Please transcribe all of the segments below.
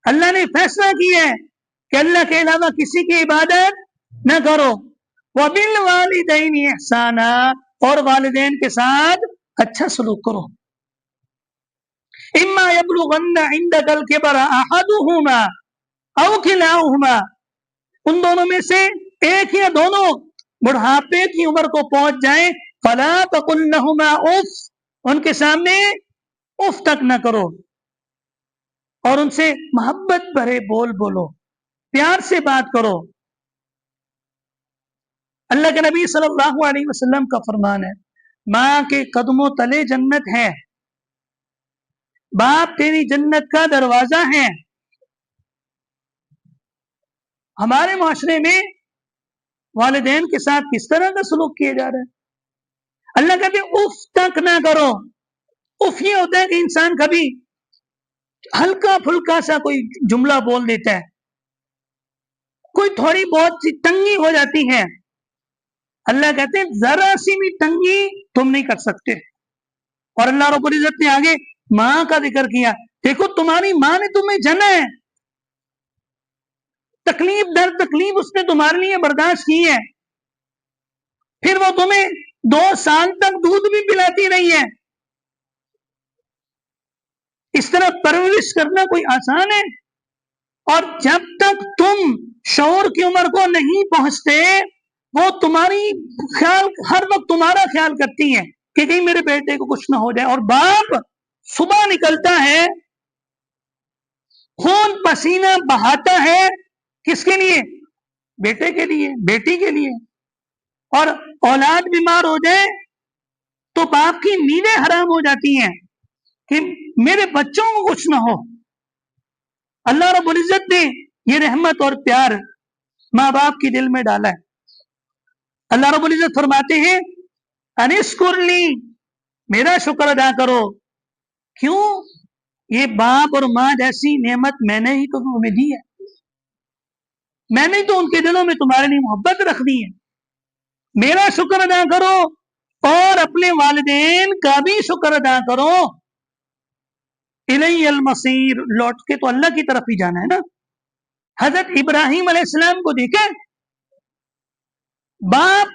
اللہ نے فیصلہ کیا ہے کہ اللہ کے علاوہ کسی کی عبادت نہ کرو. وبالوالدین احسانا، اور والدین کے ساتھ اچھا سلوک کرو. اما یبلغن عندک الکبر احدہما او کلاہما، ان دونوں میں سے ایک یا دونوں بڑھاپے کی عمر کو پہنچ جائیں، فلا تقل لہما اف، ان کے سامنے اف تک نہ کرو، اور ان سے محبت بھرے بول بولو، پیار سے بات کرو. اللہ کے نبی صلی اللہ علیہ وسلم کا فرمان ہے، ماں کے قدموں تلے جنت ہے، باپ تیری جنت کا دروازہ ہے. ہمارے معاشرے میں والدین کے ساتھ کس طرح کا سلوک کیا جا رہا ہے؟ اللہ کہتے ہیں اف تک نہ کرو. اف یہ ہوتا ہے کہ انسان کبھی ہلکا پھلکا سا کوئی جملہ بول دیتا ہے، کوئی تھوڑی بہت سی تنگی ہو جاتی ہے، اللہ کہتے ہیں ذرا سی بھی تنگی تم نہیں کر سکتے. اور اللہ رب العزت نے آگے ماں کا ذکر کیا، دیکھو تمہاری ماں نے تمہیں جنا ہے، تکلیف در تکلیف اس نے تمہارے لیے برداشت کی ہے، پھر وہ تمہیں 2 سال تک دودھ بھی پلاتی رہی ہے. اس طرح پرورش کرنا کوئی آسان ہے؟ اور جب تک تم شعور کی عمر کو نہیں پہنچتے، وہ تمہاری خیال ہر وقت تمہارا خیال کرتی ہیں کہ کہیں میرے بیٹے کو کچھ نہ ہو جائے. اور باپ صبح نکلتا ہے، خون پسینہ بہاتا ہے، کس کے لیے؟ بیٹے کے لیے، بیٹی کے لیے. اور اولاد بیمار ہو جائے تو باپ کی نیندیں حرام ہو جاتی ہیں کہ میرے بچوں کو کچھ نہ ہو. اللہ رب العزت نے یہ رحمت اور پیار ماں باپ کی دل میں ڈالا ہے. اللہ رب العزت فرماتے ہیں انشکر لی، میرا شکر ادا کرو. کیوں؟ یہ باپ اور ماں جیسی نعمت میں نے ہی تو تمہیں دی ہے، میں نے تو ان کے دلوں میں تمہارے لیے محبت رکھ دی ہے. میرا شکر ادا کرو اور اپنے والدین کا بھی شکر ادا کرو. الی المصیر، لوٹ کے تو اللہ کی طرف ہی جانا ہے نا. حضرت ابراہیم علیہ السلام کو دیکھیں، باپ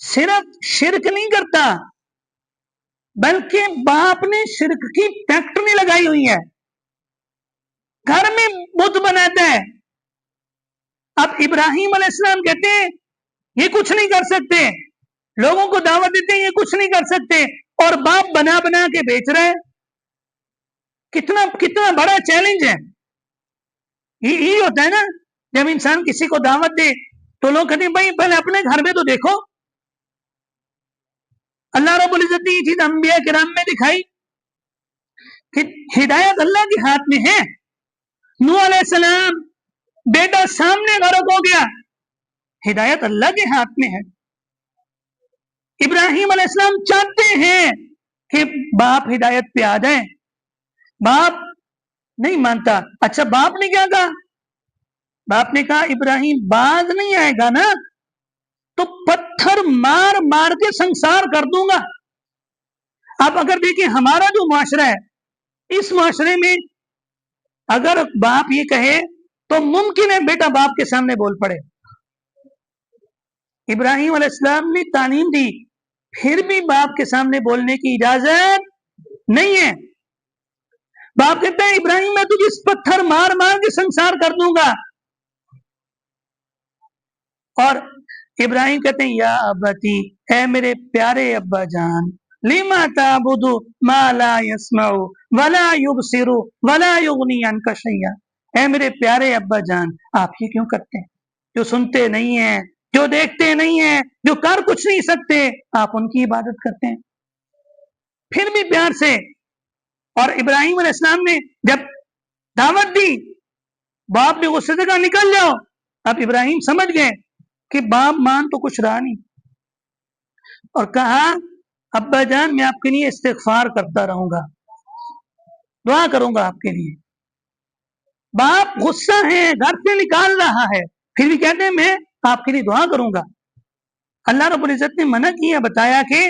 صرف شرک نہیں کرتا بلکہ باپ نے شرک کی فیکٹری لگائی ہوئی ہے، گھر میں بت بناتا ہے. اب ابراہیم علیہ السلام کہتے ہیں یہ کچھ نہیں کر سکتے، لوگوں کو دعوت دیتے ہیں یہ کچھ نہیں کر سکتے، اور باپ بنا بنا کے بیچ رہا ہے. کتنا بڑا چیلنج ہے. یہ ہوتا ہے نا، جب انسان کسی کو دعوت دے تو لوگ کہتے ہیں بھائی پہلے اپنے گھر میں تو دیکھو. اللہ رب العزت نے یہ چیز انبیاء کرام میں دکھائی کہ ہدایت اللہ کے ہاتھ میں ہے. نوح علیہ السلام بیٹا سامنے غرق ہو گیا، ہدایت اللہ کے ہاتھ میں ہے. ابراہیم علیہ السلام چاہتے ہیں کہ باپ ہدایت پہ آ جائیں، باپ نہیں مانتا. اچھا باپ نے کیا کہا؟ باپ نے کہا ابراہیم باز نہیں آئے گا نا تو پتھر مار مار کے سنسار کر دوں گا. آپ اگر دیکھیں ہمارا جو معاشرہ ہے، اس معاشرے میں اگر باپ یہ کہے تو ممکن ہے بیٹا باپ کے سامنے بول پڑے. ابراہیم علیہ السلام نے تعلیم دی، پھر بھی باپ کے سامنے بولنے کی اجازت نہیں ہے. باپ کہتا ہے ابراہیم میں تجھے اس پتھر مار مار کے سنسار کر دوں گا، اور ابراہیم کہتے ہیں یا ابتی، اے میرے پیارے ابا جان، لما تعبد ما لا يسمع ولا يبصر ولا يغني عنك شيئا. اے میرے پیارے ابا جان، آپ یہ کیوں کرتے ہیں؟ جو سنتے نہیں ہیں، جو دیکھتے نہیں ہیں، جو کر کچھ نہیں سکتے، آپ ان کی عبادت کرتے ہیں. پھر بھی پیار سے. اور ابراہیم علیہ السلام نے جب دعوت دی، باپ نے غصے سے کہا نکل جاؤ. اب ابراہیم سمجھ گئے کہ باپ مان تو کچھ رہا نہیں، اور کہا ابا جان میں آپ کے لیے استغفار کرتا رہوں گا، دعا کروں گا آپ کے لیے. باپ غصہ ہے، گھر سے نکال رہا ہے، پھر بھی کہتے ہیں میں آپ کے لیے دعا کروں گا. اللہ رب العزت نے منع کیا، بتایا کہ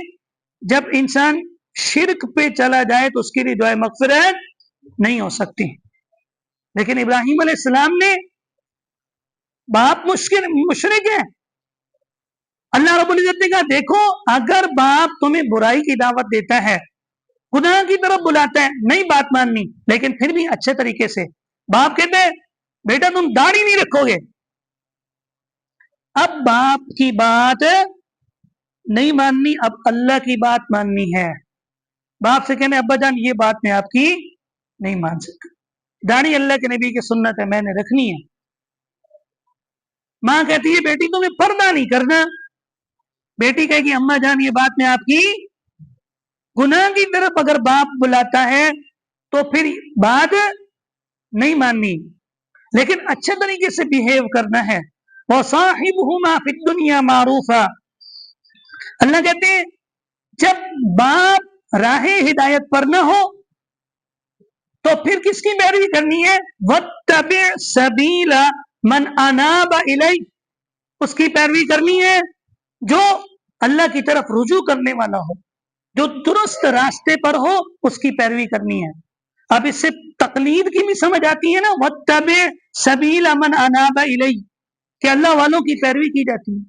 جب انسان شرک پہ چلا جائے تو اس کے لیے دعائے مغفرت نہیں ہو سکتی. لیکن ابراہیم علیہ السلام نے باپ مشرک ہے. اللہ رب العزت نے کہا دیکھو اگر باپ تمہیں برائی کی دعوت دیتا ہے, گناہ کی طرف بلاتا ہے, نہیں بات ماننی, لیکن پھر بھی اچھے طریقے سے. باپ کہتے ہیں بیٹا تم داڑھی نہیں رکھو گے, اب باپ کی بات نہیں ماننی, اب اللہ کی بات ماننی ہے. باپ سے کہنے ابا جان یہ بات میں آپ کی نہیں مان سکتا, داڑھی اللہ کے نبی کی سنت ہے, میں نے رکھنی ہے. ماں کہتی ہے بیٹی تمہیں پردہ نہیں کرنا, بیٹی کہے گی اماں جان یہ بات میں آپ کی. گناہ کی طرف اگر باپ بلاتا ہے تو پھر بات نہیں ماننی, لیکن اچھے طریقے سے بیہیو کرنا ہے. وَصَاحِبْهُمَا فِي الدُّنْيَا مَعْرُوفًا. اللہ کہتے ہیں جب باپ راہ ہدایت پر نہ ہو تو پھر کس کی پیروی کرنی ہے؟ وَاتَّبِعْ سَبِيلَ مَنْ أَنَابَ إِلَيْهِ. اس کی پیروی کرنی ہے جو اللہ کی طرف رجوع کرنے والا ہو, جو درست راستے پر ہو, اس کی پیروی کرنی ہے. اب اس سے تقلید کی بھی سمجھ آتی ہے نا, وَاتَّبِعْ سَبِيلَ مَنْ أَنَابَ إِلَيْهِ, کہ اللہ والوں کی پیروی کی جاتی ہے.